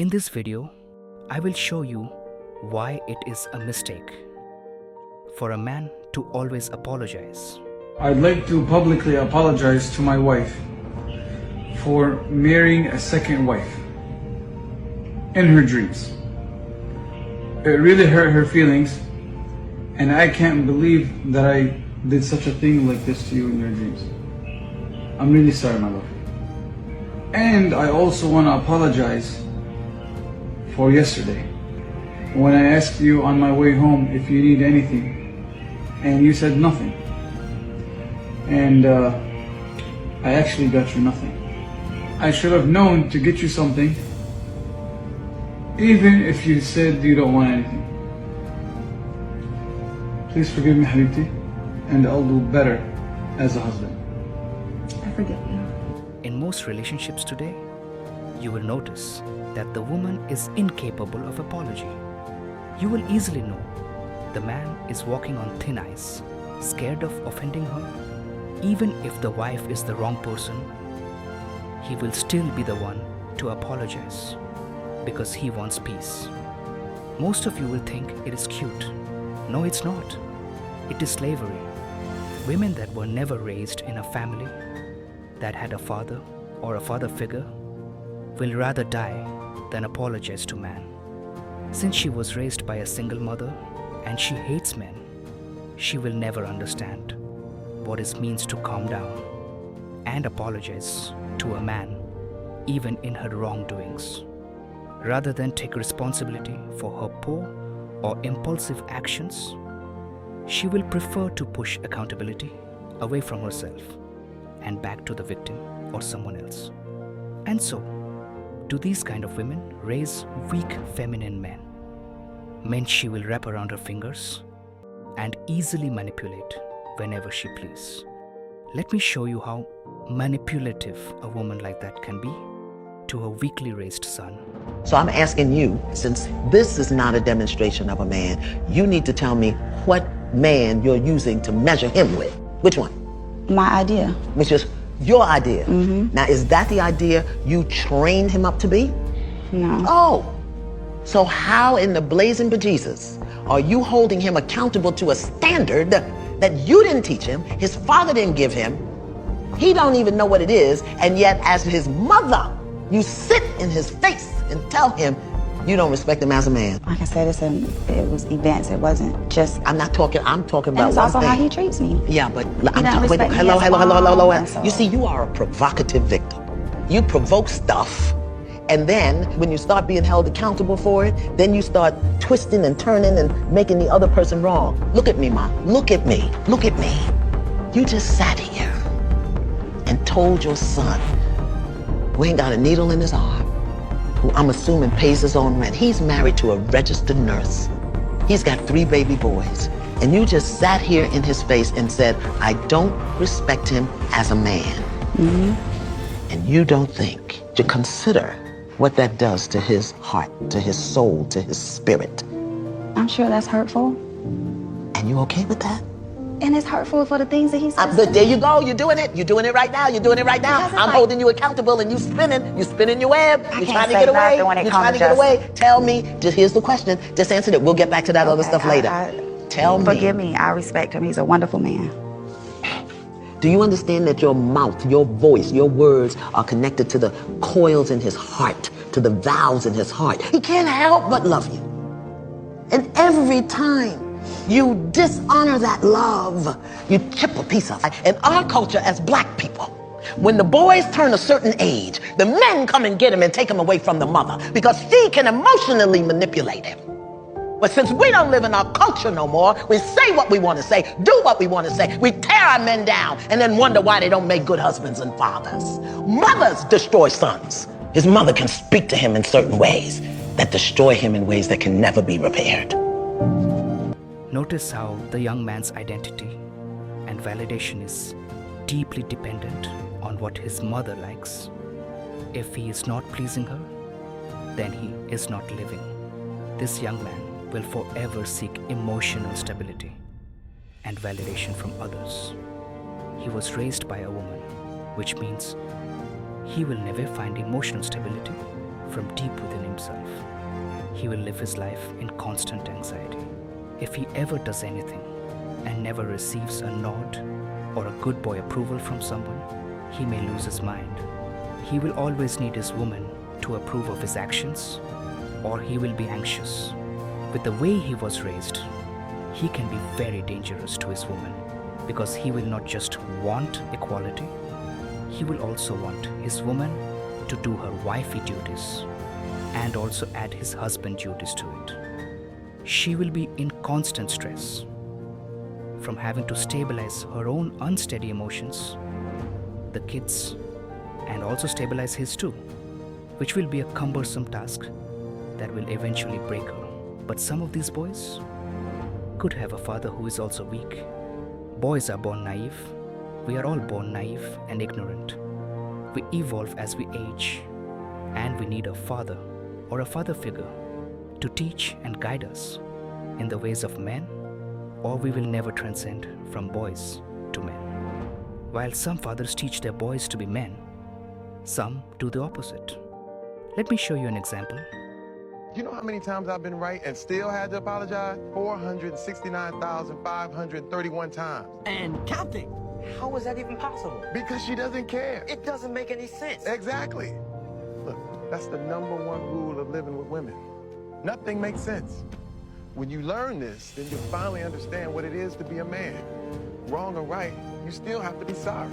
In this video, I will show you why it is a mistake for a man to always apologize. I'd like to publicly apologize to my wife for marrying a second wife in her dreams. It really hurt her feelings, and I can't believe that I did such a thing like this to you in your dreams. I'm really sorry, my love. And I also want to apologize for yesterday, when I asked you on my way home if you need anything, and you said nothing. And I actually got you nothing. I should have known to get you something, even if you said you don't want anything. Please forgive me, Habibti, and I'll do better as a husband. I forgive you. In most relationships today, you will notice that the woman is incapable of apology. You will easily know the man is walking on thin ice, scared of offending her. Even if the wife is the wrong person, he will still be the one to apologize because he wants peace. Most of you will think it is cute. No, it's not. It is slavery. Women that were never raised in a family that had a father or a father figure will rather die than apologize to man. Since she was raised by a single mother and she hates men, she will never understand what it means to calm down and apologize to a man even in her wrongdoings. Rather than take responsibility for her poor or impulsive actions, she will prefer to push accountability away from herself and back to the victim or someone else. And so, do these kind of women raise weak feminine men? Men she will wrap around her fingers and easily manipulate whenever she pleases. Let me show you how manipulative a woman like that can be to her weakly raised son. So I'm asking you, since this is not a demonstration of a man, you need to tell me what man you're using to measure him with. Which one? My idea. Which is your idea. Now, is that the idea you trained him up to be? No. Oh, so how in the blazing bejesus are you holding him accountable to a standard that you didn't teach him, his father didn't give him, he don't even know what it is, and yet as his mother, you sit in his face and tell him you don't respect him as a man? Like I said, it was events. It wasn't just. I'm talking And about it's one also thing. how he treats me. Yeah, but don't respect me hello. as a mom, and so- You see, you are a provocative victim. You provoke stuff, and then when you start being held accountable for it, then you start twisting and turning and making the other person wrong. Look at me, Ma. Look at me. Look at me. You just sat here and told your son, who ain't got a needle in his arm, who I'm assuming pays his own rent. He's married to a registered nurse. He's got 3 baby boys. And you just sat here in his face and said, I don't respect him as a man. And you don't think to consider what that does to his heart, to his soul, to his spirit. I'm sure that's hurtful. And you okay with that? And it's hurtful for the things that he says. But there you go. You're doing it. You're doing it right now. You're doing it right now. Because it's I'm like- holding you accountable, and you spinning. You spinning your web. You're can't trying to say get away. nothing when it You're comes trying to to get just- away. Tell me. Just here's the question. Just answer it. We'll get back to that other Okay, stuff later. Tell me. Forgive me. I respect him. He's a wonderful man. Do you understand that your mouth, your voice, your words are connected to the coils in his heart, to the valves in his heart? He can't help but love you. And every time you dishonor that love, you chip a piece of it. In our culture as black people, when the boys turn a certain age, the men come and get him and take him away from the mother because she can emotionally manipulate him. But since we don't live in our culture no more, we say what we want to say, do what we want to say. We tear our men down and then wonder why they don't make good husbands and fathers. Mothers destroy sons. His mother can speak to him in certain ways that destroy him in ways that can never be repaired. Notice how the young man's identity and validation is deeply dependent on what his mother likes. If he is not pleasing her, then he is not living. This young man will forever seek emotional stability and validation from others. He was raised by a woman, which means he will never find emotional stability from deep within himself. He will live his life in constant anxiety. If he ever does anything and never receives a nod or a good boy approval from someone, he may lose his mind. He will always need his woman to approve of his actions, or he will be anxious. With the way he was raised, he can be very dangerous to his woman because he will not just want equality, he will also want his woman to do her wifey duties and also add his husband duties to it. She will be in constant stress from having to stabilize her own unsteady emotions, the kids, and also stabilize his too, which will be a cumbersome task that will eventually break her. But some of these boys could have a father who is also weak. Boys are born naive. We are all born naive and ignorant. We evolve as we age, and we need a father or a father figure to teach and guide us in the ways of men, or we will never transcend from boys to men. While some fathers teach their boys to be men, some do the opposite. Let me show you an example. You know how many times I've been right and still had to apologize? 469,531 times. And counting. How is that even possible? Because she doesn't care. It doesn't make any sense. Exactly. Look, that's the #1 rule of living with women. Nothing makes sense. When you learn this, then you finally understand what it is to be a man. Wrong or right, you still have to be sorry.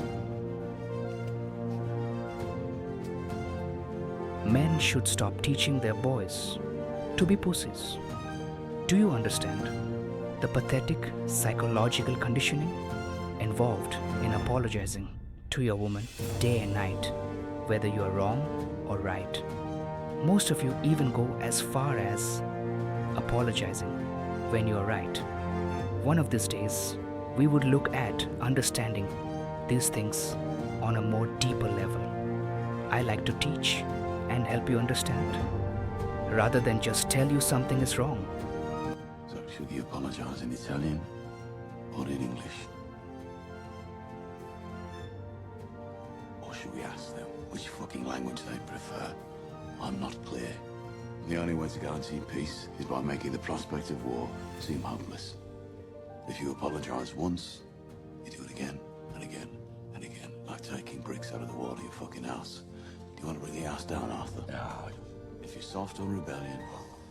Men should stop teaching their boys to be pussies. Do you understand the pathetic psychological conditioning involved in apologizing to your woman day and night, whether you are wrong or right? Most of you even go as far as apologizing when you are right. One of these days, we would look at understanding these things on a more deeper level. I like to teach and help you understand, rather than just tell you something is wrong. So should you apologize in Italian or in English? Or should we ask them which fucking language they prefer? I'm not clear. The only way to guarantee peace is by making the prospect of war seem hopeless. If you apologize once, you do it again and again and again, like taking bricks out of the wall of your fucking house. Do you want to bring the house down, Arthur? No. If you're soft on rebellion,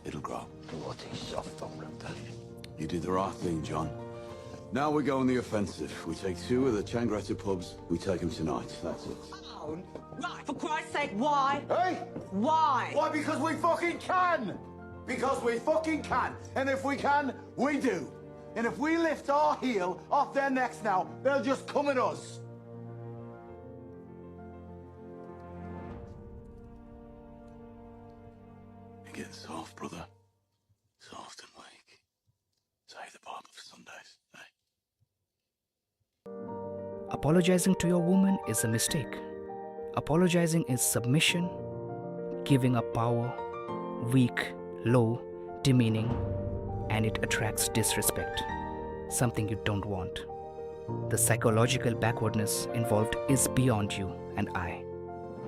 it'll grow. What is soft on rebellion? You did the right thing, John. Now we go on the offensive. We take 2 of the Changretta pubs. We take them tonight. That's it. Oh, right, for Christ's sake, why? Hey! Why? Why? Because we fucking can! Because we fucking can! And if we can, we do! And if we lift our heel off their necks now, they'll just come at us! You're getting soft, brother. Soft and weak. Save the Bible for Sundays, eh? Apologizing to your woman is a mistake. Apologizing is submission, giving up power, weak, low, demeaning, and it attracts disrespect, something you don't want. The psychological backwardness involved is beyond you and I.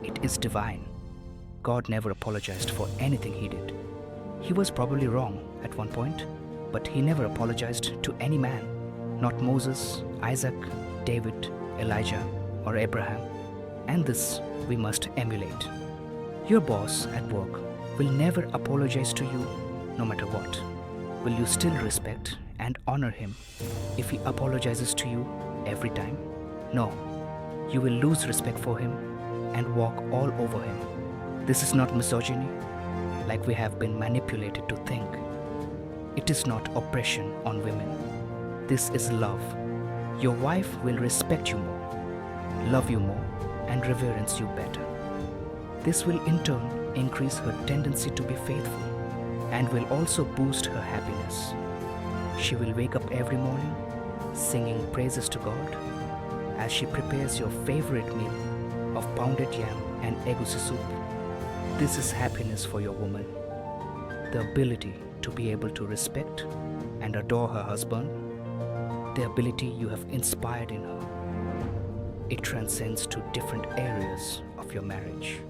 It is divine. God never apologized for anything he did. He was probably wrong at one point, but he never apologized to any man, not Moses, Isaac, David, Elijah, or Abraham. And this we must emulate. Your boss at work will never apologize to you no matter what. Will you still respect and honor him if he apologizes to you every time? No. You will lose respect for him and walk all over him. This is not misogyny, like we have been manipulated to think. It is not oppression on women. This is love. Your wife will respect you more, love you more, and reverence you better. This will in turn increase her tendency to be faithful and will also boost her happiness. She will wake up every morning singing praises to God as she prepares your favorite meal of pounded yam and egusi soup. This is happiness for your woman. The ability to be able to respect and adore her husband, the ability you have inspired in her. It transcends to different areas of your marriage.